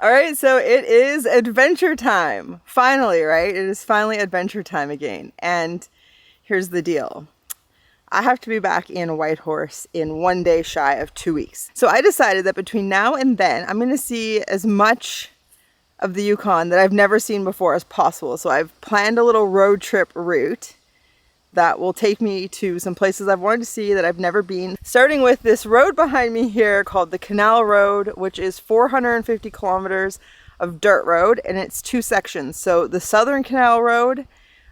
All right, so it is adventure time. Finally, right? It is finally adventure time again. And here's the deal. I have to be back in Whitehorse in 1 day shy of 2 weeks. So I decided that between now and then, I'm going to see as much of the Yukon that I've never seen before as possible. So I've planned a little road trip route that will take me to some places I've wanted to see that I've never been. Starting with this road behind me here called the Canal Road, which is 450 kilometers of dirt road, and it's 2 sections. So the Southern Canal Road,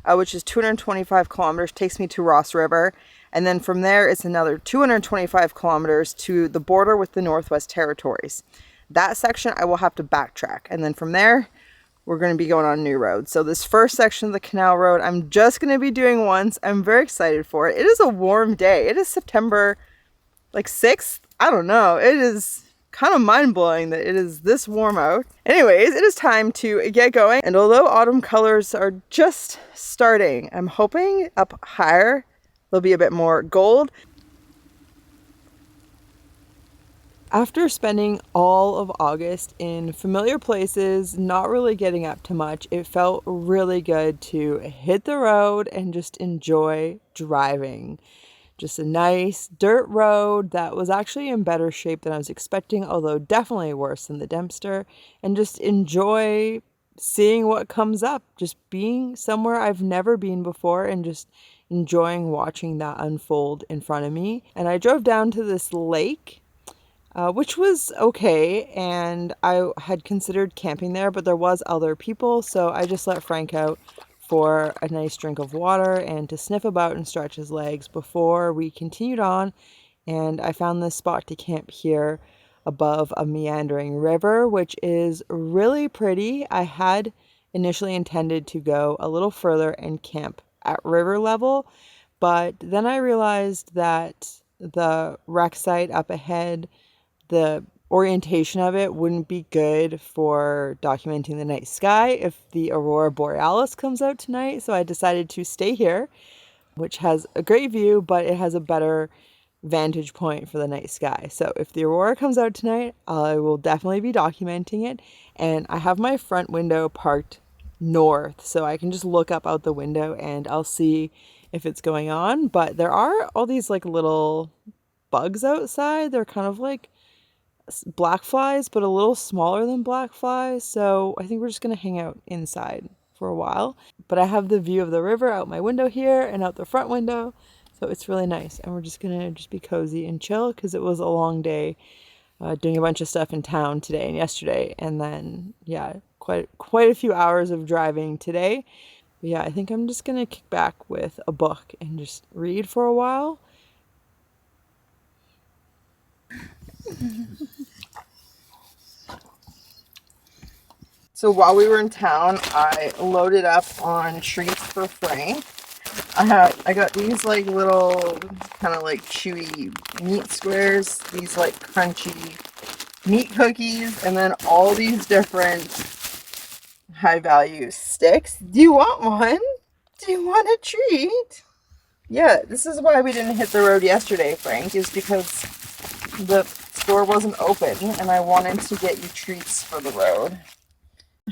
which is 225 kilometers, takes me to Ross River. And then from there, it's another 225 kilometers to the border with the Northwest Territories. That section I will have to backtrack. And then from there, we're going to be going on a new road. So this first section of the Canal Road, I'm just going to be doing once. I'm very excited for it. It is a warm day. It is September like 6th. I don't know. It is kind of mind-blowing that it is this warm out. Anyways, it is time to get going. And although autumn colors are just starting, I'm hoping up higher there'll be a bit more gold. After spending all of August in familiar places, not really getting up to much, it felt really good to hit the road and just enjoy driving. Just a nice dirt road that was actually in better shape than I was expecting, although definitely worse than the Dempster, and just enjoy seeing what comes up, just being somewhere I've never been before and just enjoying watching that unfold in front of me. And I drove down to this lake, which was okay, and I had considered camping there, but there was other people, so I just let Frank out for a nice drink of water and to sniff about and stretch his legs before we continued on. And I found this spot to camp here above a meandering river, which is really pretty. I had initially intended to go a little further and camp at river level, but then I realized that the wreck site up ahead, the orientation of it wouldn't be good for documenting the night sky if the aurora borealis comes out tonight. So I decided to stay here, which has a great view, but it has a better vantage point for the night sky. So if the aurora comes out tonight, I will definitely be documenting it. And I have my front window parked north, so I can just look up out the window and I'll see if it's going on. But there are all these like little bugs outside. They're kind of like black flies, but a little smaller than black flies. So I think we're just going to hang out inside for a while. But I have the view of the river out my window here and out the front window. So it's really nice. And we're just going to just be cozy and chill because it was a long day doing a bunch of stuff in town today and yesterday. And then, yeah, quite a few hours of driving today. But yeah, I think I'm just going to kick back with a book and just read for a while. So while we were in town, I loaded up on treats for Frank. I got these like little kind of like chewy meat squares, these like crunchy meat cookies, and then all these different high value sticks. Do you want one? Do you want a treat? Yeah, this is why we didn't hit the road yesterday, Frank, is because the store wasn't open and I wanted to get you treats for the road.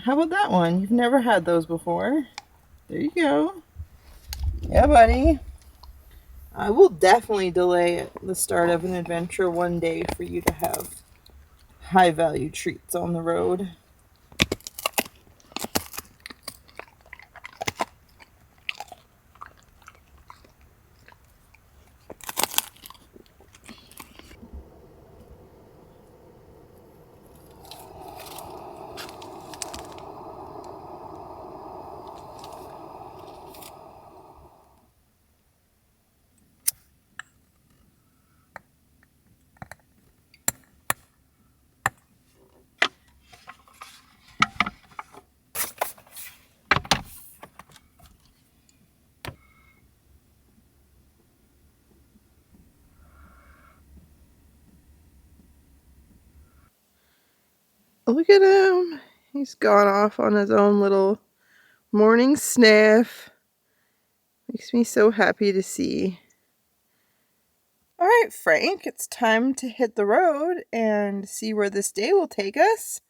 How about that one? You've never had those before. There you go. Yeah, buddy. I will definitely delay the start of an adventure 1 day for you to have high value treats on the road. Look at him. He's gone off on his own little morning sniff. Makes me so happy to see. All right, Frank, it's time to hit the road and see where this day will take us.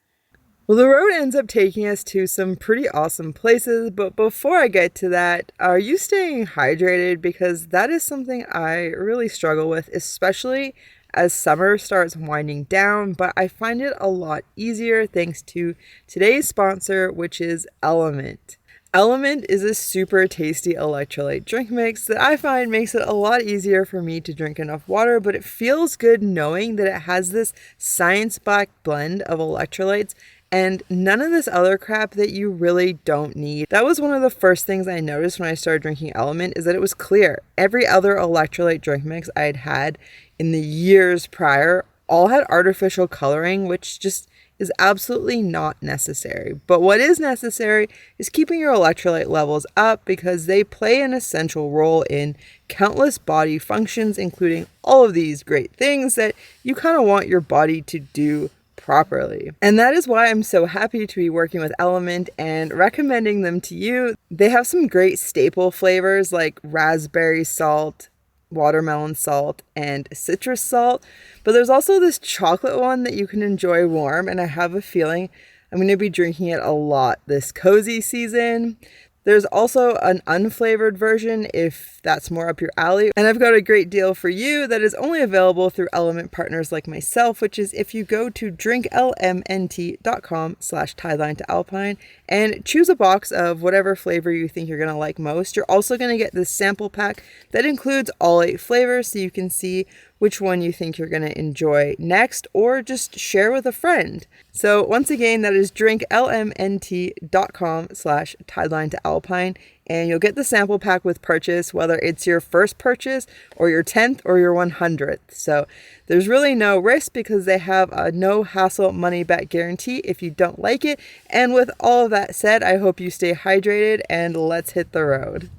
Well, the road ends up taking us to some pretty awesome places, but before I get to that, are you staying hydrated? Because that is something I really struggle with, especially as summer starts winding down, but I find it a lot easier thanks to today's sponsor, which is Element. Element is a super tasty electrolyte drink mix that I find makes it a lot easier for me to drink enough water, but it feels good knowing that it has this science-backed blend of electrolytes and none of this other crap that you really don't need. That was one of the first things I noticed when I started drinking Element, is that it was clear. Every other electrolyte drink mix I had had in the years prior all had artificial coloring, which just is absolutely not necessary. But what is necessary is keeping your electrolyte levels up, because they play an essential role in countless body functions, including all of these great things that you kind of want your body to do properly. And that is why I'm so happy to be working with Element and recommending them to you. They have some great staple flavors like raspberry salt, watermelon salt, and citrus salt, but there's also this chocolate one that you can enjoy warm, and I have a feeling I'm going to be drinking it a lot this cozy season. There's also an unflavored version if that's more up your alley. And I've got a great deal for you that is only available through Element partners like myself, which is if you go to drinklmnt.com/TIDELINETOALPINE and choose a box of whatever flavor you think you're going to like most. You're also going to get this sample pack that includes all 8 flavors, so you can see which one you think you're going to enjoy next, or just share with a friend. So once again, that is drinklmnt.com/TIDELINETOALPINE, and you'll get the sample pack with purchase, whether it's your first purchase or your 10th or your 100th. So there's really no risk, because they have a no hassle money back guarantee if you don't like it. And with all of that said, I hope you stay hydrated, and let's hit the road.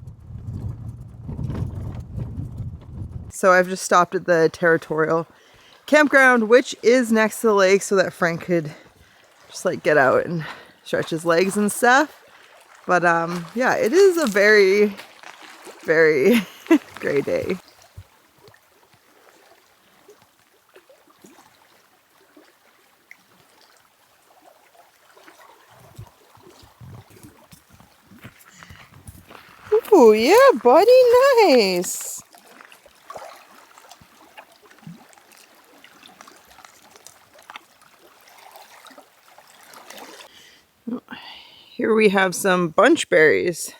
So I've just stopped at the Territorial campground, which is next to the lake, so that Frank could just like get out and stretch his legs and stuff. But yeah, it is a very, very gray day. Ooh, yeah, buddy, nice. Here we have some bunch berries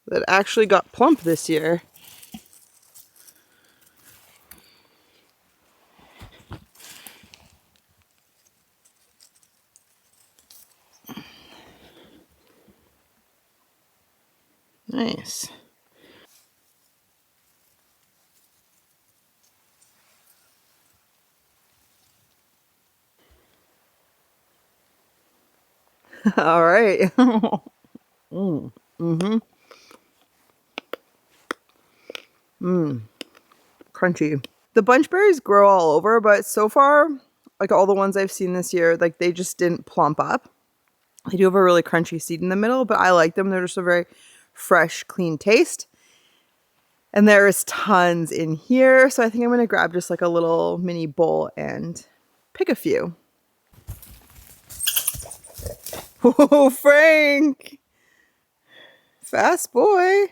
that actually got plump this year. Nice. All right. Crunchy. The bunch berries grow all over, but so far, like all the ones I've seen this year, like they just didn't plump up. They do have a really crunchy seed in the middle, but I like them. They're just a very fresh, clean taste. And there's tons in here, so I think I'm going to grab just like a little mini bowl and pick a few. Oh, Frank! Fast boy!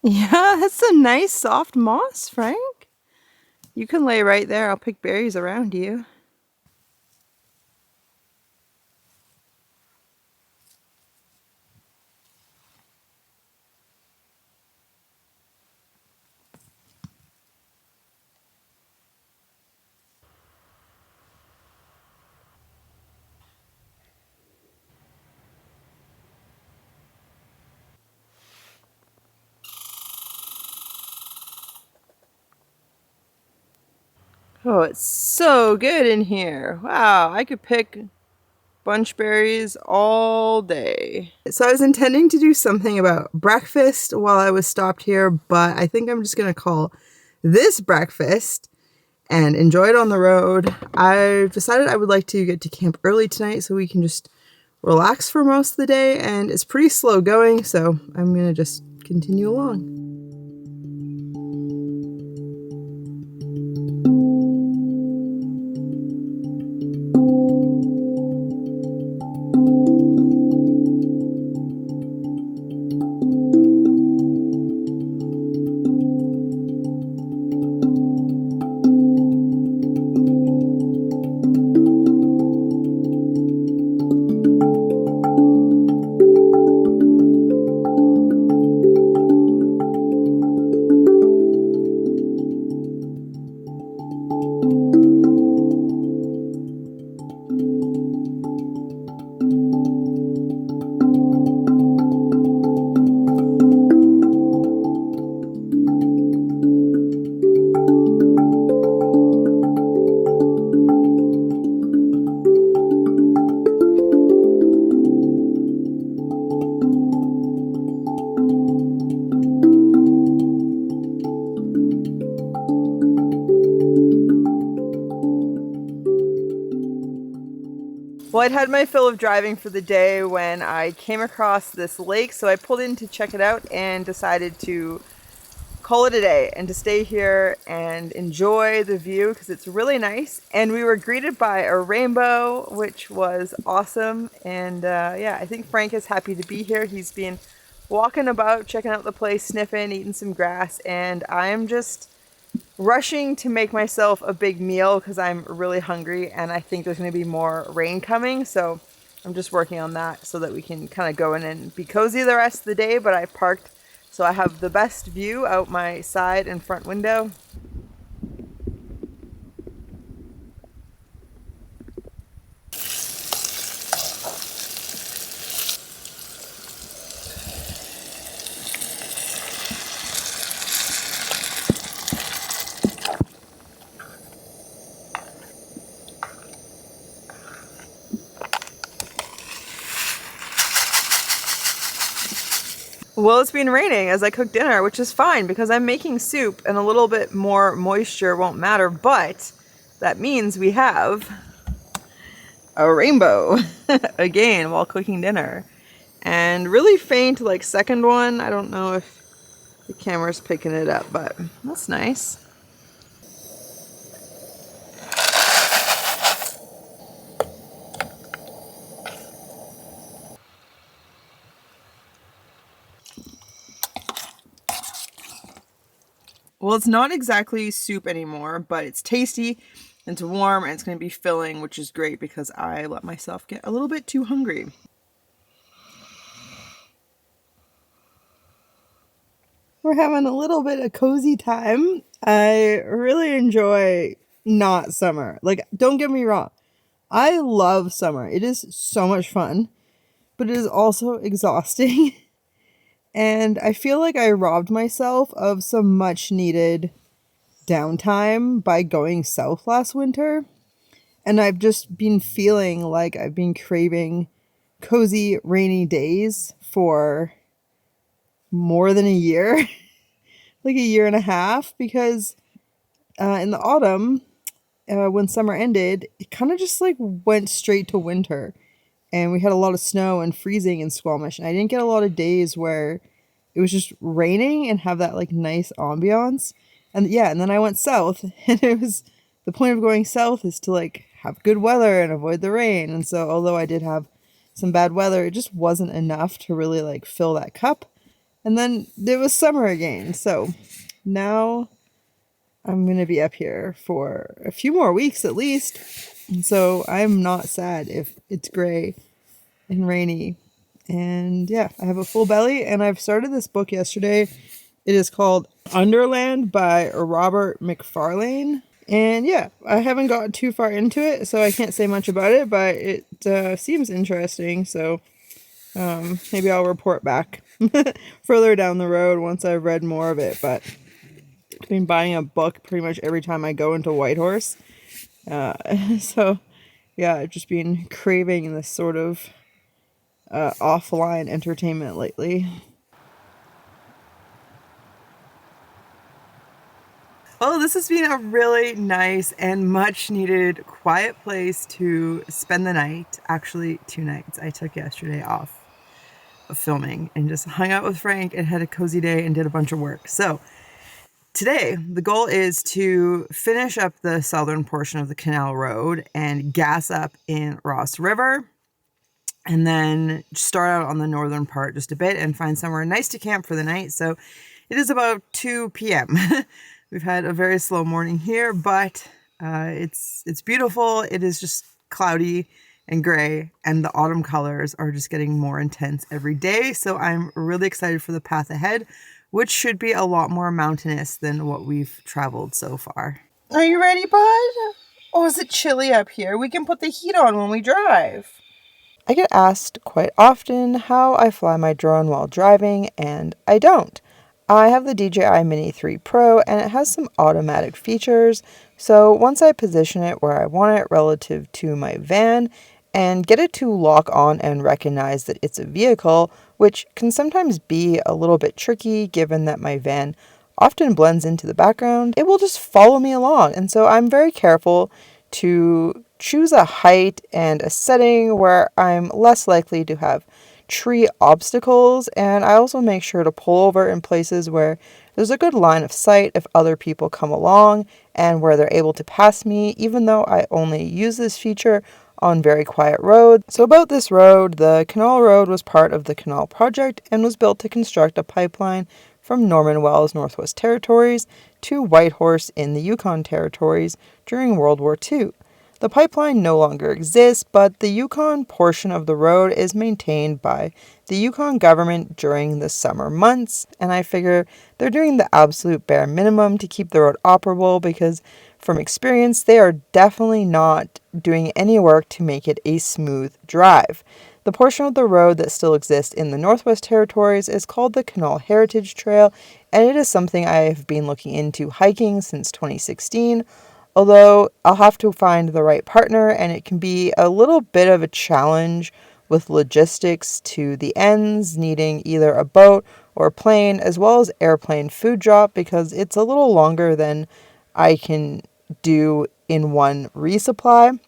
Yeah, that's some nice soft moss, Frank. You can lay right there. I'll pick berries around you. Oh, it's so good in here. Wow, I could pick bunch berries all day. So I was intending to do something about breakfast while I was stopped here, but I think I'm just gonna call this breakfast and enjoy it on the road. I've decided I would like to get to camp early tonight so we can just relax for most of the day, and it's pretty slow going, so I'm gonna just continue along. Well, I'd had my fill of driving for the day when I came across this lake, so I pulled in to check it out and decided to call it a day and to stay here and enjoy the view because it's really nice. And we were greeted by a rainbow, which was awesome. And yeah, I think Frank is happy to be here. He's been walking about, checking out the place, sniffing, eating some grass, and I'm just rushing to make myself a big meal because I'm really hungry and I think there's going to be more rain coming. So I'm just working on that so that we can kind of go in and be cozy the rest of the day. But I parked so I have the best view out my side and front window. Well, it's been raining as I cook dinner, which is fine because I'm making soup and a little bit more moisture won't matter, but that means we have a rainbow again while cooking dinner. And really faint, like second one. I don't know if the camera's picking it up, but that's nice. Well, it's not exactly soup anymore, but it's tasty, it's warm, and it's going to be filling, which is great because I let myself get a little bit too hungry. We're having a little bit of cozy time. I really enjoy not summer. Like, don't get me wrong. I love summer. It is so much fun, but it is also exhausting. And I feel like I robbed myself of some much needed downtime by going south last winter. And I've just been feeling like I've been craving cozy rainy days for more than a year, like a year and a half, because in the autumn, when summer ended, it kind of just like went straight to winter. And we had a lot of snow and freezing in Squamish. And I didn't get a lot of days where it was just raining and have that like nice ambiance. And yeah, and then I went south and it was the point of going south is to like have good weather and avoid the rain. And so although I did have some bad weather, it just wasn't enough to really like fill that cup. And then it was summer again. So now I'm going to be up here for a few more weeks at least. And so I'm not sad if it's gray and rainy. And yeah, I have a full belly and I've started this book yesterday. It is called Underland by Robert McFarlane. And yeah, I haven't gotten too far into it, so I can't say much about it, but it seems interesting. So maybe I'll report back further down the road once I've read more of it. But I've been buying a book pretty much every time I go into Whitehorse. So Yeah, I've just been craving this sort of offline entertainment lately. Oh, this has been a really nice and much needed quiet place to spend the night. Actually, 2 nights. I took yesterday off of filming and just hung out with Frank and had a cozy day and did a bunch of work. So today, the goal is to finish up the southern portion of the canal road and gas up in Ross River, and then start out on the northern part just a bit and find somewhere nice to camp for the night. So it is about 2 p.m. We've had a very slow morning here, but it's beautiful. It is just cloudy and gray, and the autumn colors are just getting more intense every day. So I'm really excited for the path ahead, which should be a lot more mountainous than what we've traveled so far. Are you ready, bud? Oh, is it chilly up here? We can put the heat on when we drive. I get asked quite often how I fly my drone while driving, and I don't. I have the DJI Mini 3 Pro, and it has some automatic features, so once I position it where I want it relative to my van and get it to lock on and recognize that it's a vehicle, which can sometimes be a little bit tricky given that my van often blends into the background, it will just follow me along. And so I'm very careful to choose a height and a setting where I'm less likely to have tree obstacles, and I also make sure to pull over in places where there's a good line of sight if other people come along and where they're able to pass me, even though I only use this feature on very quiet roads. So about this road, the Canal Road was part of the Canal Project and was built to construct a pipeline from Norman Wells, Northwest Territories, to Whitehorse in the Yukon Territories during World War II. The pipeline no longer exists, but the Yukon portion of the road is maintained by the Yukon government during the summer months, and I figure they're doing the absolute bare minimum to keep the road operable because, from experience, they are definitely not doing any work to make it a smooth drive. The portion of the road that still exists in the Northwest Territories is called the Canal Heritage Trail, and it is something I have been looking into hiking since 2016. Although I'll have to find the right partner, and it can be a little bit of a challenge with logistics to the ends, needing either a boat or a plane, as well as airplane food drop, because it's a little longer than I can do in one resupply.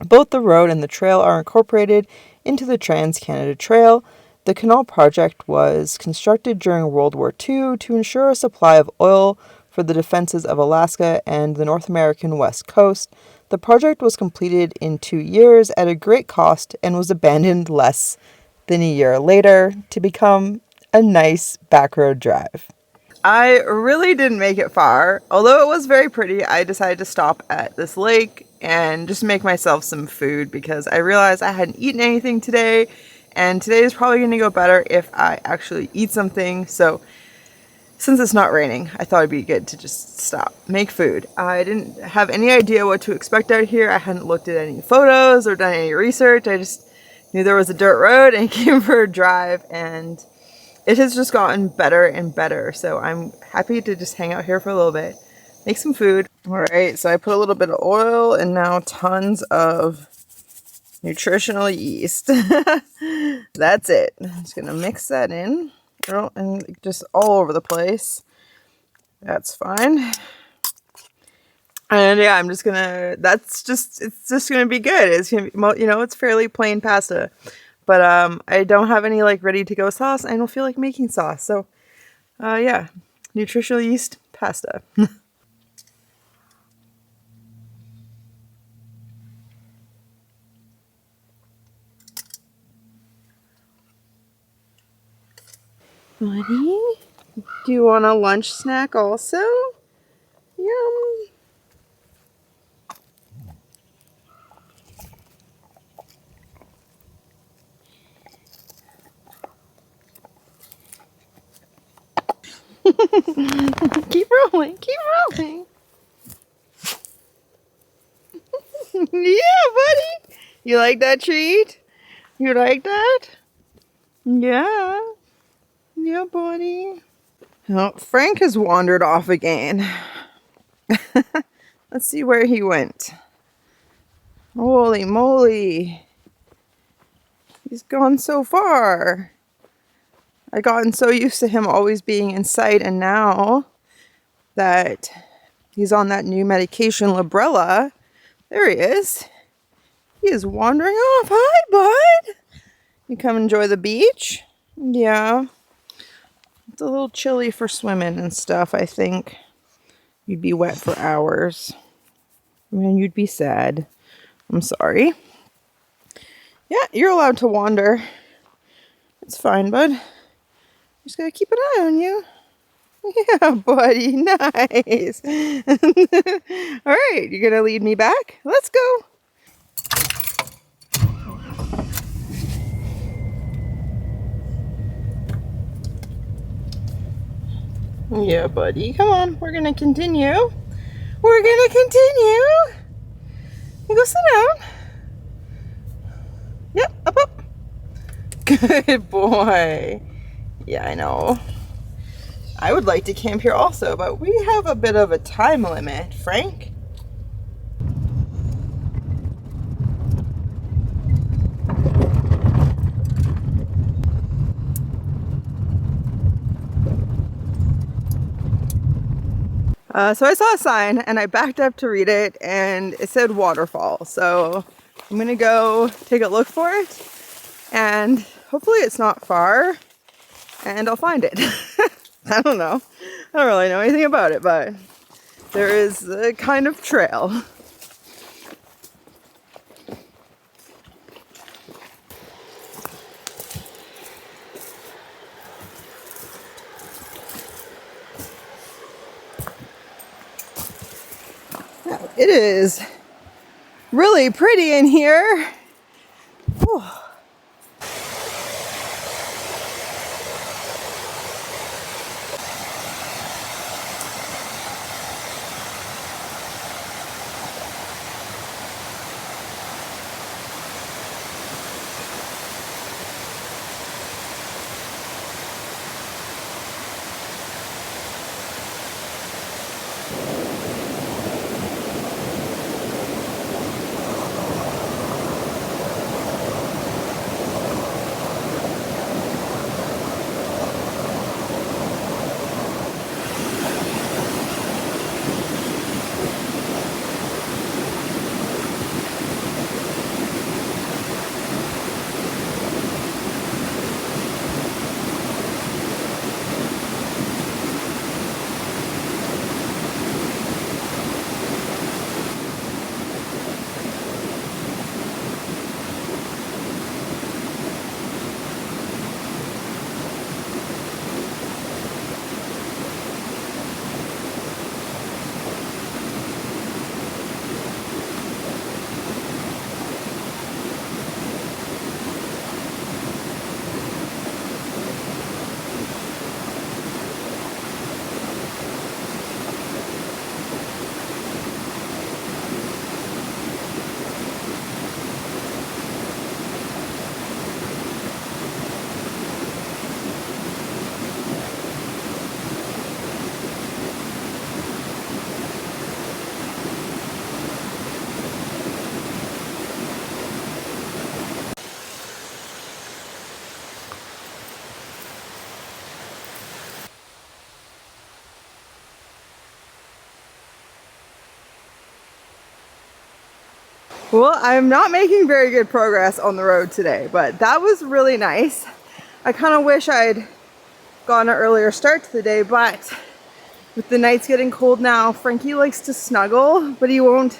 Both the road and the trail are incorporated into the Trans-Canada Trail. The canal project was constructed during World War II to ensure a supply of oil for the defenses of Alaska and the North American West Coast. The project was completed in 2 years at a great cost and was abandoned less than a year later to become a nice backroad drive. I really didn't make it far. Although it was very pretty, I decided to stop at this lake and just make myself some food because I realized I hadn't eaten anything today, and today is probably going to go better if I actually eat something. So since it's not raining, I thought it'd be good to just stop, make food. I didn't have any idea what to expect out here. I hadn't looked at any photos or done any research. I just knew there was a dirt road and came for a drive, and it has just gotten better and better. So I'm happy to just hang out here for a little bit, make some food. All right, so I put a little bit of oil and now tons of nutritional yeast. That's it. I'm just gonna mix that in. And just all over the place. That's fine. And yeah, I'm just gonna, it's just gonna be good. It's gonna be, it's fairly plain pasta. But I don't have any like ready to go sauce. I don't feel like making sauce. So yeah, nutritional yeast pasta. Buddy, do you want a lunch snack also? Yum. Keep rolling, keep rolling. Yeah, buddy. You like that treat? You like that? Yeah. Yeah, buddy. Oh, Frank has wandered off again. Let's see where he went. Holy moly. He's gone so far. I've gotten so used to him always being in sight, and now that he's on that new medication, Librela, there he is. He is wandering off. Hi, bud. You come enjoy the beach? Yeah. It's a little chilly for swimming and stuff, I think. You'd be wet for hours. And you'd be sad. I'm sorry. Yeah, you're allowed to wander. It's fine, bud. Just gotta keep an eye on you. Yeah, buddy. Nice. All right, you're gonna lead me back? Let's go. Yeah, buddy. Come on. We're gonna continue. We're gonna continue. You go sit down. Yep, up. Good boy. Yeah, I know. I would like to camp here also, but we have a bit of a time limit, Frank. So I saw a sign and I backed up to read it and it said waterfall. So I'm gonna go take a look for it and hopefully it's not far and I'll find it. I don't know. I don't really know anything about it, but there is a kind of trail. It is really pretty in here. Whew. Well, I'm not making very good progress on the road today, but that was really nice. I kind of wish I'd gotten an earlier start to the day, but with the nights getting cold now, Frankie likes to snuggle, but he won't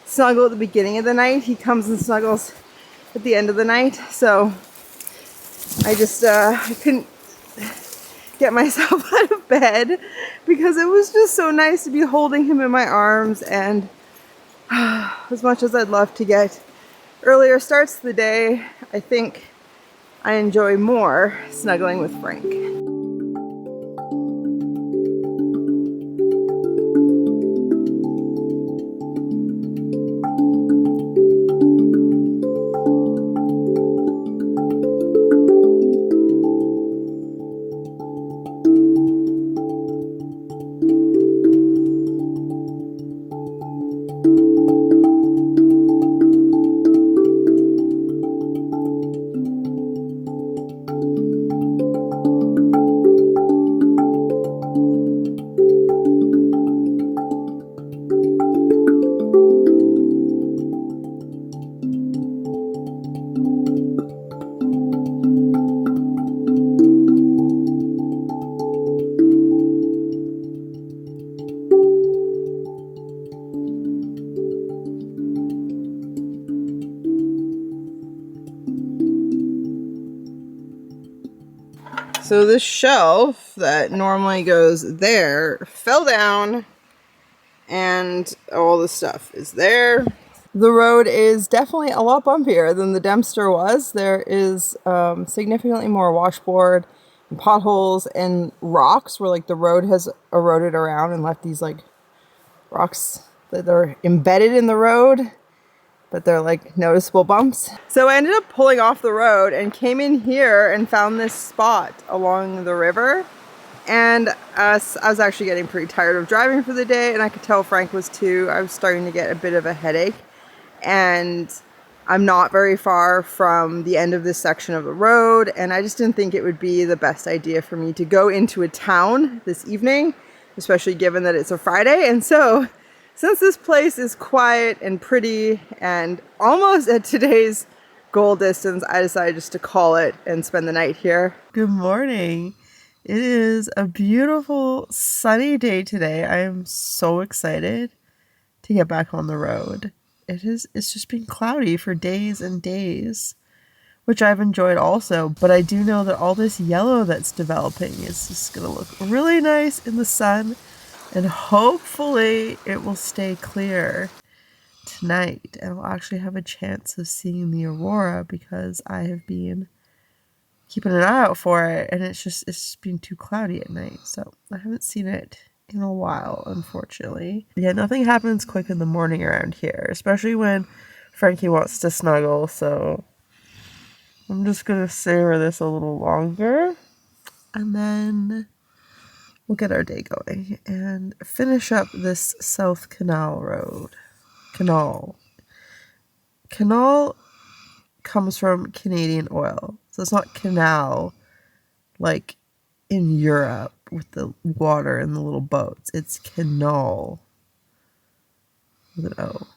snuggle at the beginning of the night. He comes and snuggles at the end of the night. So I just I couldn't get myself out of bed because it was just so nice to be holding him in my arms, and as much as I'd love to get earlier starts to the day, I think I enjoy more snuggling with Frank. So this shelf that normally goes there fell down and all the stuff is there. The road is definitely a lot bumpier than the Dempster was. There is significantly more washboard and potholes and rocks where like the road has eroded around and left these like rocks that are embedded in the road, but they're like noticeable bumps. So I ended up pulling off the road and came in here and found this spot along the river. And I was actually getting pretty tired of driving for the day, and I could tell Frank was too. I was starting to get a bit of a headache, and I'm not very far from the end of this section of the road, and I just didn't think it would be the best idea for me to go into a town this evening, especially given that it's a Friday. And so, since this place is quiet and pretty and almost at today's goal distance, I decided just to call it and spend the night here. Good morning. It is a beautiful sunny day today. I am so excited to get back on the road. It's just been cloudy for days and days, which I've enjoyed also, but I do know that all this yellow that's developing is just going to look really nice in the sun, and hopefully it will stay clear tonight and I'll actually have a chance of seeing the aurora, because I have been keeping an eye out for it, and it's just been too cloudy at night, so I haven't seen it in a while, unfortunately. Yeah, nothing happens quick in the morning around here, especially when Frankie wants to snuggle, so I'm just gonna savor this a little longer, and then we'll get our day going and finish up this South Canal Road. Canal comes from Canadian oil. So it's not canal like in Europe with the water and the little boats. It's canal with an O.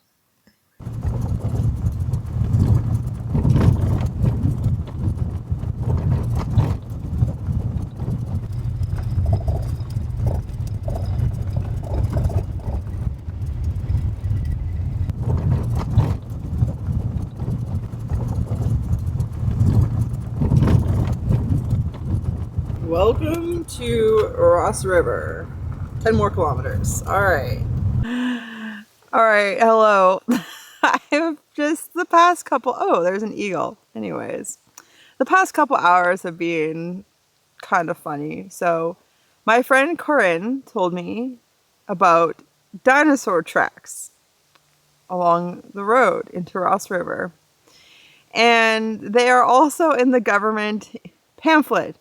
Welcome to Ross River. 10 more kilometers. All right. Hello. I've just the past couple, oh, there's an eagle. Anyways, the past couple hours have been kind of funny. So my friend Corinne told me about dinosaur tracks along the road into Ross River. And they are also in the government pamphlet.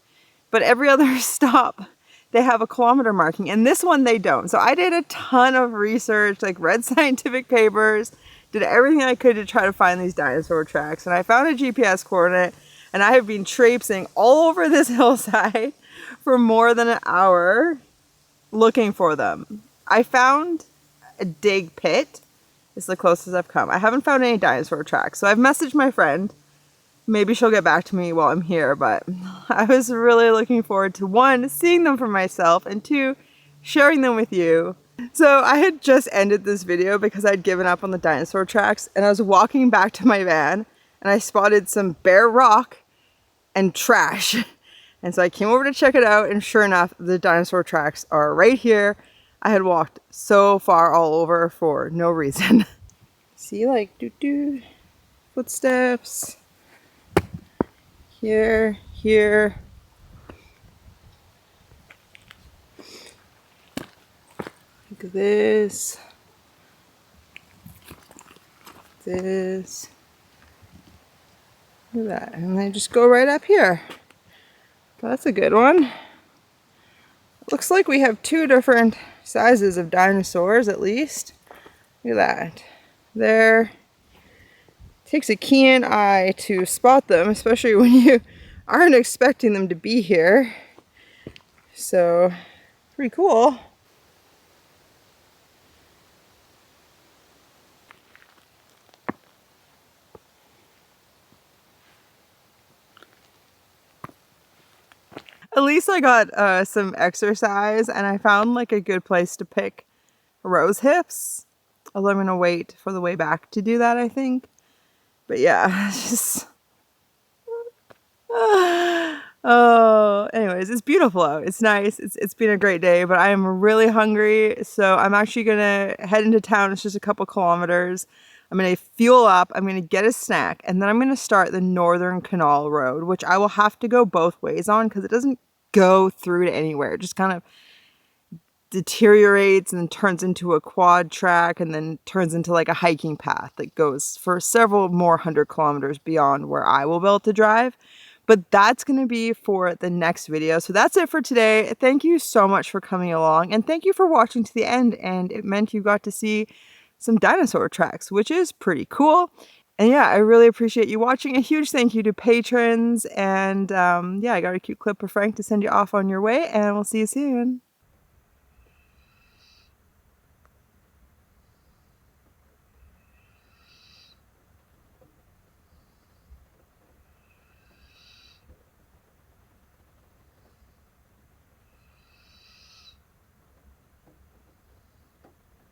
But every other stop, they have a kilometer marking, and this one they don't. So I did a ton of research, like read scientific papers, did everything I could to try to find these dinosaur tracks. And I found a GPS coordinate, and I have been traipsing all over this hillside for more than an hour looking for them. I found a dig pit. It's the closest I've come. I haven't found any dinosaur tracks. So I've messaged my friend. Maybe she'll get back to me while I'm here, but I was really looking forward to, one, seeing them for myself, and two, sharing them with you. So I had just ended this video because I'd given up on the dinosaur tracks, and I was walking back to my van and I spotted some bare rock and trash. And so I came over to check it out, and sure enough, the dinosaur tracks are right here. I had walked so far all over for no reason. See, like, footsteps. Here. Look at this. Look at that. And they just go right up here. That's a good one. Looks like we have two different sizes of dinosaurs at least. Look at that. There. Takes a keen eye to spot them, especially when you aren't expecting them to be here. So, pretty cool. At least I got some exercise, and I found like a good place to pick rose hips. Although I'm gonna wait for the way back to do that, I think. But yeah, just Oh, anyways, it's beautiful out. It's nice. It's been a great day, but I am really hungry, so I'm actually gonna head into town. It's just a couple kilometers. I'm gonna fuel up, I'm gonna get a snack, and then I'm gonna start the Northern Canal Road, which I will have to go both ways on because it doesn't go through to anywhere. It just kind of deteriorates and then turns into a quad track and then turns into like a hiking path that goes for several more 100 kilometers beyond where I will be able to drive. But that's going to be for the next video. So that's it for today. Thank you so much for coming along, and thank you for watching to the end. And it meant you got to see some dinosaur tracks, which is pretty cool. And yeah, I really appreciate you watching. A huge thank you to patrons. And yeah, I got a cute clip of Frank to send you off on your way, and we'll see you soon.